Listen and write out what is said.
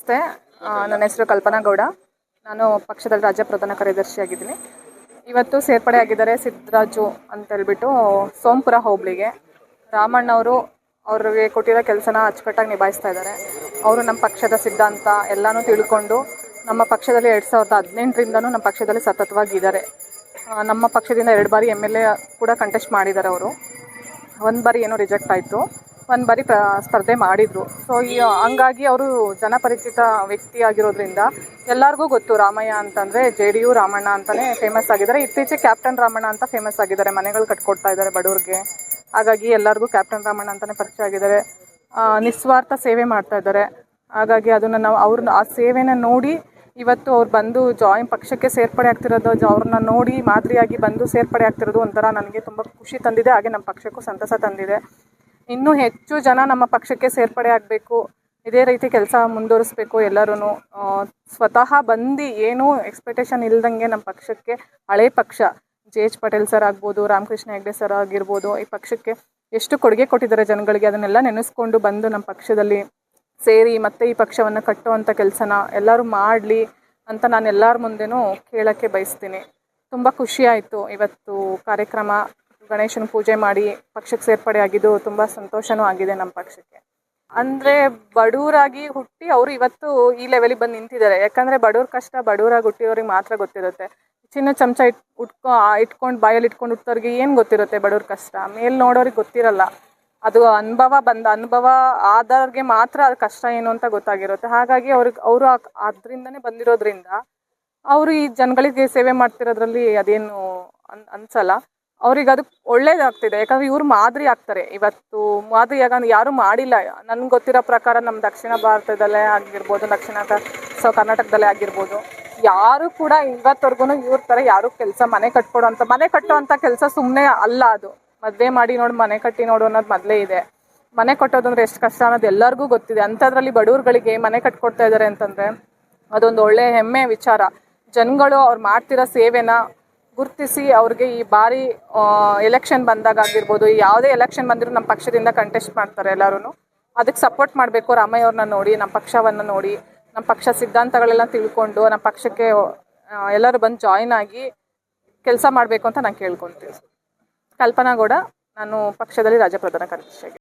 ನಮಸ್ತೆ. ನನ್ನ ಹೆಸರು ಕಲ್ಪನಾ ಗೌಡ. ನಾನು ಪಕ್ಷದಲ್ಲಿ ರಾಜ್ಯ ಪ್ರಧಾನ ಕಾರ್ಯದರ್ಶಿಯಾಗಿದ್ದೀನಿ. ಇವತ್ತು ಸೇರ್ಪಡೆ ಆಗಿದ್ದಾರೆ ಸಿದ್ದರಾಜು ಅಂತೇಳ್ಬಿಟ್ಟು ಸೋಂಪುರ ಹೋಬಳಿಗೆ. ರಾಮಣ್ಣವರು ಅವ್ರಿಗೆ ಕೊಟ್ಟಿರೋ ಕೆಲಸನ ಅಚ್ಚುಕಟ್ಟಾಗಿ ನಿಭಾಯಿಸ್ತಾ ಇದ್ದಾರೆ. ಅವರು ನಮ್ಮ ಪಕ್ಷದ ಸಿದ್ಧಾಂತ ಎಲ್ಲನೂ ತಿಳ್ಕೊಂಡು ನಮ್ಮ ಪಕ್ಷದಲ್ಲಿ 2018ರಿಂದನೂ ನಮ್ಮ ಪಕ್ಷದಲ್ಲಿ ಸತತವಾಗಿದ್ದಾರೆ. ನಮ್ಮ ಪಕ್ಷದಿಂದ 2 ಬಾರಿ MLA ಕೂಡ ಕಂಟೆಸ್ಟ್ ಮಾಡಿದ್ದಾರೆ. ಅವರು 1 ಬಾರಿ ಏನೋ ರಿಜೆಕ್ಟ್ ಆಯಿತು, 1 ಬಾರಿ ಸ್ಪರ್ಧೆ ಮಾಡಿದರು. ಸೊ ಹಂಗಾಗಿ ಅವರು ಜನಪರಿಚಿತ ವ್ಯಕ್ತಿ ಆಗಿರೋದ್ರಿಂದ ಎಲ್ಲರಿಗೂ ಗೊತ್ತು. ರಾಮಯ್ಯ ಅಂತಂದರೆ JDU ರಾಮಣ್ಣ ಅಂತಲೇ ಫೇಮಸ್ ಆಗಿದ್ದಾರೆ. ಇತ್ತೀಚೆಗೆ ಕ್ಯಾಪ್ಟನ್ ರಾಮಣ್ಣ ಅಂತ ಫೇಮಸ್ ಆಗಿದ್ದಾರೆ. ಮನೆಗಳು ಕಟ್ಕೊಡ್ತಾ ಇದ್ದಾರೆ ಬಡವ್ರಿಗೆ. ಹಾಗಾಗಿ ಎಲ್ಲರಿಗೂ ಕ್ಯಾಪ್ಟನ್ ರಾಮಣ್ಣ ಅಂತಲೇ ಪರಿಚಯ ಆಗಿದ್ದಾರೆ. ನಿಸ್ವಾರ್ಥ ಸೇವೆ ಮಾಡ್ತಾ ಇದ್ದಾರೆ. ಹಾಗಾಗಿ ಅದನ್ನು ನಾವು ಆ ಸೇವೆನ ನೋಡಿ ಇವತ್ತು ಅವ್ರು ಬಂದು ಪಕ್ಷಕ್ಕೆ ಸೇರ್ಪಡೆ ಆಗ್ತಿರೋದು, ಅವ್ರನ್ನ ನೋಡಿ ಮಾದರಿಯಾಗಿ ಬಂದು ಸೇರ್ಪಡೆ ಆಗ್ತಿರೋದು ಒಂಥರ ನನಗೆ ತುಂಬ ಖುಷಿ ತಂದಿದೆ. ಹಾಗೆ ನಮ್ಮ ಪಕ್ಷಕ್ಕೂ ಸಂತಸ ತಂದಿದೆ. ಇನ್ನೂ ಹೆಚ್ಚು ಜನ ನಮ್ಮ ಪಕ್ಷಕ್ಕೆ ಸೇರ್ಪಡೆ ಆಗಬೇಕು, ಇದೇ ರೀತಿ ಕೆಲಸ ಮುಂದುವರಿಸ್ಬೇಕು. ಎಲ್ಲರೂ ಸ್ವತಃ ಬಂದು ಏನೂ ಎಕ್ಸ್ಪೆಕ್ಟೇಷನ್ ಇಲ್ದಂಗೆ ನಮ್ಮ ಪಕ್ಷಕ್ಕೆ ಹಳೆ ಪಕ್ಷ JH ಪಟೇಲ್ ಸರ್ ಆಗ್ಬೋದು, ರಾಮಕೃಷ್ಣ ಹೆಗ್ಡೆ ಸರ್ ಆಗಿರ್ಬೋದು, ಈ ಪಕ್ಷಕ್ಕೆ ಎಷ್ಟು ಕೊಡುಗೆ ಕೊಟ್ಟಿದ್ದಾರೆ ಜನಗಳಿಗೆ, ಅದನ್ನೆಲ್ಲ ನೆನೆಸ್ಕೊಂಡು ಬಂದು ನಮ್ಮ ಪಕ್ಷದಲ್ಲಿ ಸೇರಿ ಮತ್ತೆ ಈ ಪಕ್ಷವನ್ನು ಕಟ್ಟುವಂಥ ಕೆಲಸನ ಎಲ್ಲರೂ ಮಾಡಲಿ ಅಂತ ನಾನು ಎಲ್ಲರ ಮುಂದೆನೂ ಕೇಳೋಕ್ಕೆ ಬಯಸ್ತೀನಿ. ತುಂಬ ಖುಷಿಯಾಯಿತು ಇವತ್ತು ಕಾರ್ಯಕ್ರಮ. ಗಣೇಶನ ಪೂಜೆ ಮಾಡಿ ಪಕ್ಷಕ್ಕೆ ಸೇರ್ಪಡೆ ಆಗಿದ್ದು ತುಂಬ ಸಂತೋಷನೂ ಆಗಿದೆ ನಮ್ಮ ಪಕ್ಷಕ್ಕೆ. ಅಂದರೆ ಬಡವರಾಗಿ ಹುಟ್ಟಿ ಅವರು ಇವತ್ತು ಈ ಲೆವೆಲಿಗೆ ಬಂದು ನಿಂತಿದ್ದಾರೆ. ಯಾಕಂದರೆ ಬಡವ್ರ ಕಷ್ಟ ಬಡವರಾಗಿ ಹುಟ್ಟಿರೋರಿಗೆ ಮಾತ್ರ ಗೊತ್ತಿರುತ್ತೆ. ಚಿನ್ನ ಚಮಚ ಇಟ್ಕೊಂಡು ಬಾಯಲ್ಲಿ ಇಟ್ಕೊಂಡು ಹುಟ್ಟೋರಿಗೆ ಏನು ಗೊತ್ತಿರುತ್ತೆ ಬಡವ್ರ ಕಷ್ಟ? ಮೇಲೆ ನೋಡೋರಿಗೆ ಗೊತ್ತಿರಲ್ಲ. ಅದು ಅನುಭವ ಆದವ್ರಿಗೆ ಮಾತ್ರ ಅದು ಕಷ್ಟ ಏನು ಅಂತ ಗೊತ್ತಾಗಿರುತ್ತೆ. ಹಾಗಾಗಿ ಅವರು ಅದರಿಂದನೇ ಬಂದಿರೋದ್ರಿಂದ ಅವರು ಈ ಜನಗಳಿಗೆ ಸೇವೆ ಮಾಡ್ತಿರೋದ್ರಲ್ಲಿ ಅದೇನು ಅನ್ಸಲ್ಲ. ಅವ್ರಿಗೆ ಅದು ಒಳ್ಳೇದಾಗ್ತಿದೆ. ಯಾಕಂದರೆ ಇವ್ರು ಮಾದರಿ ಆಗ್ತಾರೆ. ಇವತ್ತು ಮಾದರಿ ಯಾಕಂದ್ರೆ ಯಾರೂ ಮಾಡಿಲ್ಲ. ನನಗೆ ಗೊತ್ತಿರೋ ಪ್ರಕಾರ ನಮ್ಮ ದಕ್ಷಿಣ ಭಾರತದಲ್ಲೇ ಆಗಿರ್ಬೋದು, ಕರ್ನಾಟಕದಲ್ಲೇ ಆಗಿರ್ಬೋದು, ಯಾರೂ ಕೂಡ ಇವತ್ತವರೆಗೂ ಇವ್ರ ಥರ ಯಾರೂ ಮನೆ ಕಟ್ಟೋವಂಥ ಕೆಲಸ ಸುಮ್ಮನೆ ಅಲ್ಲ. ಅದು ಮದುವೆ ಮಾಡಿ ನೋಡು, ಮನೆ ಕಟ್ಟಿ ನೋಡು ಅನ್ನೋದು ಮೊದಲೇ ಇದೆ. ಮನೆ ಕಟ್ಟೋದು ಅಂದರೆ ಎಷ್ಟು ಕಷ್ಟ ಅನ್ನೋದು ಎಲ್ಲರಿಗೂ ಗೊತ್ತಿದೆ. ಅಂಥದ್ರಲ್ಲಿ ಬಡವ್ರುಗಳಿಗೆ ಮನೆ ಕಟ್ಕೊಡ್ತಾ ಇದ್ದಾರೆ ಅಂತಂದರೆ ಅದೊಂದು ಒಳ್ಳೆಯ ಹೆಮ್ಮೆ ವಿಚಾರ. ಜನಗಳು ಅವ್ರು ಮಾಡ್ತಿರೋ ಸೇವೆನ ಗುರುತಿಸಿ ಅವ್ರಿಗೆ ಈ ಬಾರಿ ಎಲೆಕ್ಷನ್ ಬಂದಾಗ ಆಗಿರ್ಬೋದು, ಯಾವುದೇ ಎಲೆಕ್ಷನ್ ಬಂದರೂ ನಮ್ಮ ಪಕ್ಷದಿಂದ ಕಂಟೆಸ್ಟ್ ಮಾಡ್ತಾರೆ ಎಲ್ಲರೂ. ಅದಕ್ಕೆ ಸಪೋರ್ಟ್ ಮಾಡಬೇಕು. ರಾಮಯ್ಯ ಅವ್ರನ್ನ ನೋಡಿ, ನಮ್ಮ ಪಕ್ಷವನ್ನು ನೋಡಿ, ನಮ್ಮ ಪಕ್ಷ ಸಿದ್ಧಾಂತಗಳೆಲ್ಲ ತಿಳ್ಕೊಂಡು ನಮ್ಮ ಪಕ್ಷಕ್ಕೆ ಎಲ್ಲರೂ ಬಂದು ಜಾಯಿನ್ ಆಗಿ ಕೆಲಸ ಮಾಡಬೇಕು ಅಂತ ನಾನು ಕೇಳ್ಕೊತೀನಿ. ಕಲ್ಪನಾ ಗೌಡ, ನಾನು ಪಕ್ಷದಲ್ಲಿ ರಾಜ್ಯ ಪ್ರಧಾನ ಕಾರ್ಯದರ್ಶಿಯಾಗಿ.